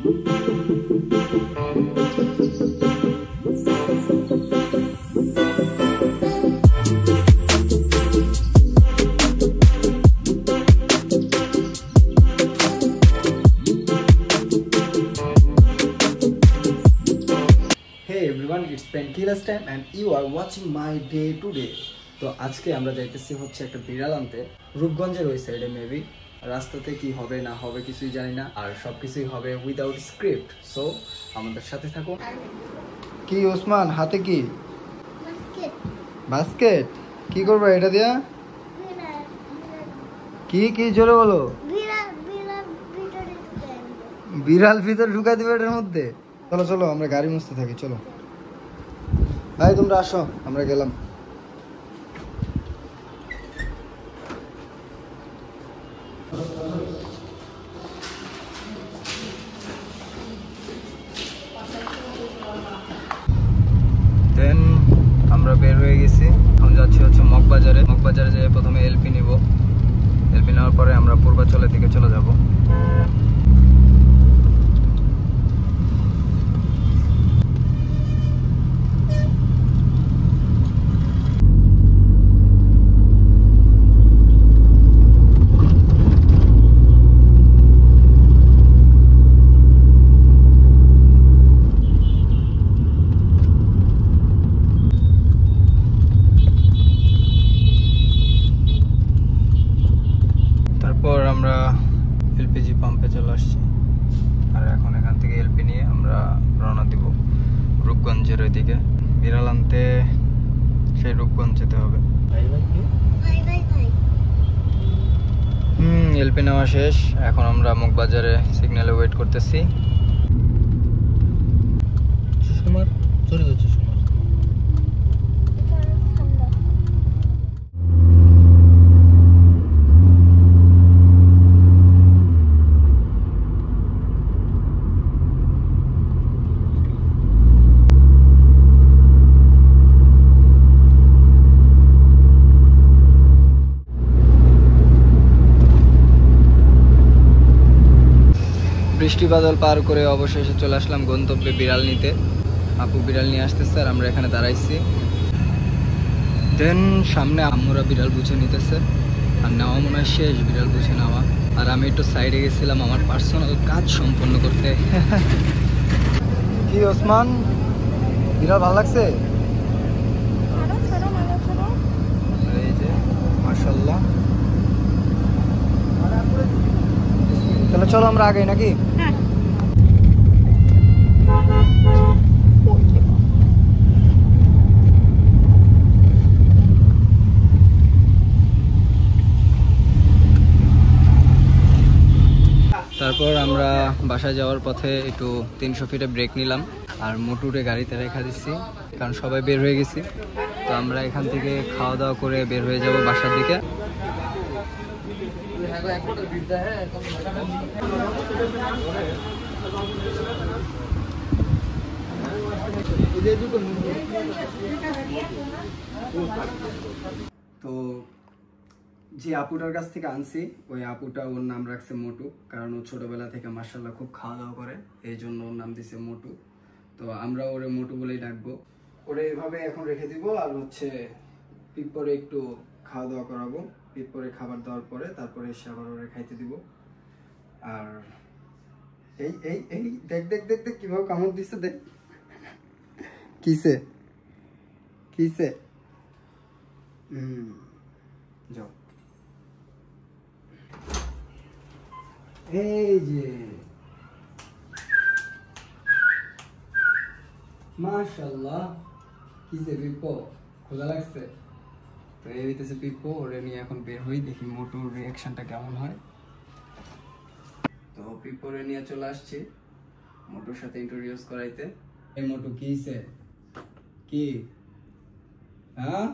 It's Painkillers time and you are watching my day today. তো আজকে আমরা যাইতেছি হচ্ছে একটা বিড়াল আনতে রূপগঞ্জের ওই সাইডে মেবি রাস্তাতে কি হবে না হবে কিছুই জানি না আর সবকিছুই হবে উইদাউট স্ক্রিপ্ট সো আমাদের সাথে থাকুন কি ওসমান হাতে কি বাস্কেট কি করবে এটা দিয়া কি কি জোরে বলো বিড়াল ভিতর ঢুকাই দিবে এটার মধ্যে চলো চলো আমরা গাড়ি মুছতে থাকি চলো ভাই তোমরা আসো আমরা গেলাম দেন আমরা বের হয়ে গেছি এখন যাচ্ছি হচ্ছে মগবাজারে যেয়ে প্রথমে এলপি নিব এলপি নেওয়ার পরে আমরা পূর্বাচলের দিকে চলে যাব আমরা এলপিজি পাম্পে চলে আসছি আর এখন এখান থেকে এলপি নিয়ে আমরা রওনা দিব রূপগঞ্জের ওইদিকে বিড়াল আনতে সেই রূপগঞ্জ যেতে হবে এলপি নেওয়া শেষ এখন আমরা মগবাজারে সিগন্যালে ওয়েট করতেছি বৃষ্টি বাদল পার করে অবশেষে চলে আসলাম গন্তব্যে বিড়াল নিতে আপু বিড়াল নিয়ে আসতেছে আর আমরা এখানে দাঁড়াইছি দেন সামনে আম্মুরা বিড়াল বুঝে নিতেছে আর নেওয়া মনে হয় শেষ বিড়াল বুঝে নেওয়া আর আমি একটু সাইডে গেছিলাম আমার পার্সোনাল কাজ সম্পন্ন করতে কি ওসমান বিড়াল ভালো লাগছে এই যে মাশাআল্লাহ তাহলে চলো আমরা আগে নাকি তারপর আমরা বাসায় যাওয়ার পথে একটু 300 ফিটে ব্রেক নিলাম আর মোটুরে গাড়িতে রেখা দিচ্ছি কারণ সবাই বের হয়ে গেছি তো আমরা এখান থেকে খাওয়া দাওয়া করে বের হয়ে যাব বাসার দিকে তো যে আপুটার কাছ থেকে আনছি ওই আপুটা ওর নাম রাখছে মোটু কারণ ও ছোটবেলা থেকে মাশাআল্লাহ খুব খাওয়া দাওয়া করে এই জন্য ওর নাম দিছে মোটু তো আমরা ওরে মোটু বলেই ডাকবো ওরে এভাবে এখন রেখে দিব আর হচ্ছে পিপরে একটু খাওয়া দাওয়া করাবো পিপরে খাবার দেওয়ার পরে তারপরে এসে আবার ওরে খাইতে দিব আর এই এই এই দেখ দেখ দেখ দেখ কিভাবে কামড় দিচ্ছে দেখ কিসে কিসে যাও এই যে মাশাআল্লাহ কিসে পিপো খোলা লাগছে তো এই হইতেছে পিপো ওরে নিয়ে এখন বের হই দেখি মোটুর রিঅ্যাকশনটা কেমন হয় তো পিপোরে নিয়ে চলে আসছি মোটুর সাথে ইন্ট্রোডিউস করাইতে এই মোটু কিসে কি হ্যাঁ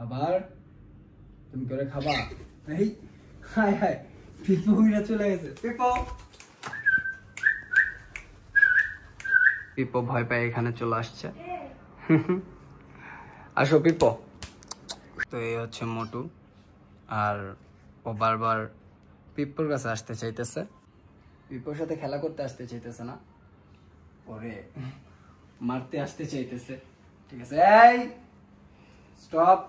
আবার তুমি করে খাবা এই হাই হাই পিপো উইরা চলে গেছে পিপো পিপো ভয় পায় এখানে চলে আসছে আসো পিপো তো এই হচ্ছে মোটু আর ও বারবার পিপোর কাছে আসতে চাইতেছে পিপোর সাথে খেলা করতে আসতে চাইতেছে না, ওরে মারতে আসতে চাইতেছে। ঠিক আছে, এই স্টপ,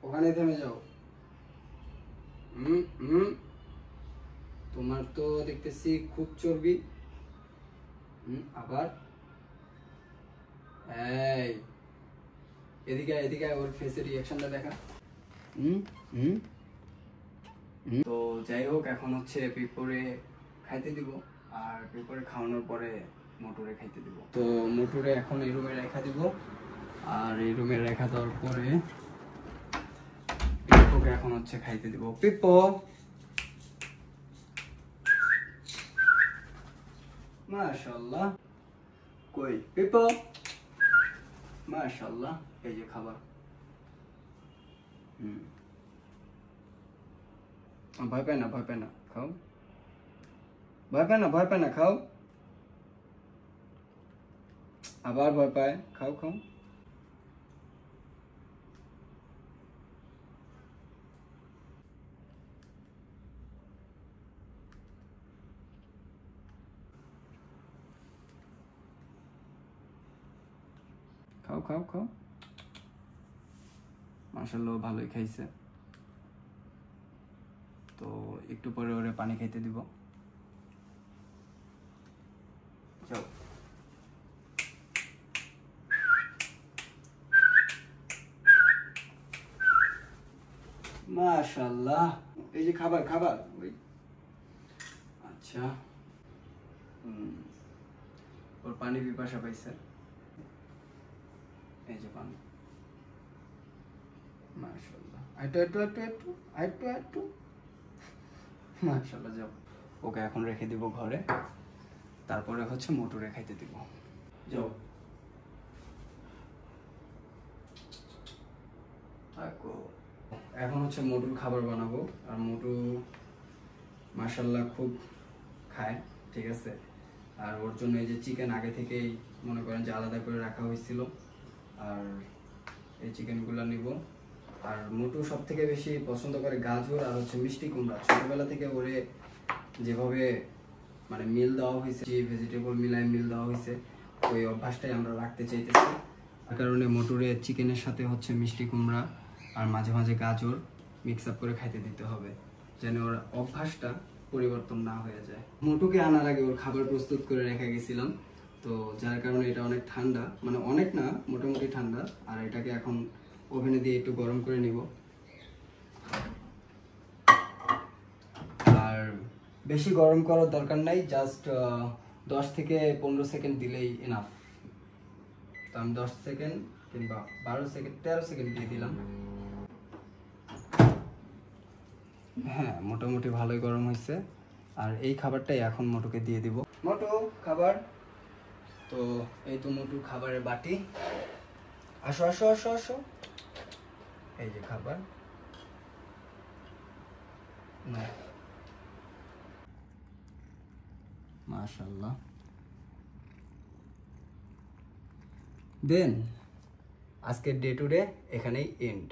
ওখানে থেমে যাও। তোমার তো দেখতেছি খুব চর্বি। আবার এই এদিকে এদিকে, ওর ফেসের রিয়াকশনটা দেখা। তো যাই হোক, এখন হচ্ছে পিপরে খাইতে দিব, আর পিপরে খাওয়ানোর পরে মোটরে খাইতে দিব। তো মোটরে এখন এই রুমে রেখা দিব, আর এই রুমে রেখা দেওয়ার পরে পিপোকে এখন হচ্ছে খাইতে দিব। পিপো, মাশাআল্লাহ, কই পিপো, মাশাআল্লাহ, এই যে খাবার। ভয় পায় না, ভয় পায় না, খাও। ভয় পায় না, ভয় পায় না, খাও। আবার ভয় পায়, খাও খাও। খাও খাও খাও, মাশাআল্লাহ ভালোই খাইছে। তো একটু পরে ওরে পানি খাইতে দিব। যাও, মাশাআল্লাহ, এই যে খাবার খাবার ওই। আচ্ছা, ওর পানি পিপাসা পাইছে, এই যে পানি। মাশাআল্লাহ, আইটু আইটু আইটু আইটু আইটু আইটু, মাশাআল্লাহ। যাও, ওকে এখন রেখে দিব ঘরে, তারপরে হচ্ছে মোটরে খাইতে দিব। যাও, এখন হচ্ছে মোটুর খাবার বানাবো। আর মোটু মাশাআল্লাহ খুব খায়, ঠিক আছে। আর ওর জন্য এই যে চিকেন আগে থেকেই মনে করেন যে আলাদা করে রাখা হয়েছিল, আর এই চিকেনগুলো নিব। আর মোটু সব থেকে বেশি পছন্দ করে গাজর আর হচ্ছে মিষ্টি কুমড়া। ছোটবেলা থেকে ওরে যেভাবে মানে মিল দেওয়া হয়েছে, যে ভেজিটেবল মিলায় মিল দেওয়া হয়েছে, ওই অভ্যাসটাই আমরা রাখতে চাইতেছি। তার কারণে মোটুরে চিকেনের সাথে হচ্ছে মিষ্টি কুমড়া আর মাঝে মাঝে গাজর মিক্স আপ করে খাইতে দিতে হবে, যেন ওর অভ্যাসটা পরিবর্তন না হয়ে যায়। মোটুকে আনার আগে ওর খাবার প্রস্তুত করে রেখে গেছিলাম, তো যার কারণে এটা অনেক ঠান্ডা, মানে অনেক না, মোটামুটি ঠান্ডা। আর এটাকে এখন ওভেনে দিয়ে একটু গরম করে নিব। আর বেশি গরম করার দরকার নাই, জাস্ট 10 থেকে 15 সেকেন্ড দিলেই এনাফ। তো আমি 10 সেকেন্ড কিংবা 12 সেকেন্ড 13 সেকেন্ড দিয়ে দিলাম। হ্যাঁ, মোটামুটি ভালোই গরম হয়েছে। আর এই খাবারটাই এখন মোটুকে দিয়ে দিব। মোটু খাবার। তো এই তো মোটুর খাবারের বাটি। আসো আসো আসো আসো, এই যে খাবার। মাশাআল্লাহ। দেন আজকের ডে টু ডে এখানেই এন্ড।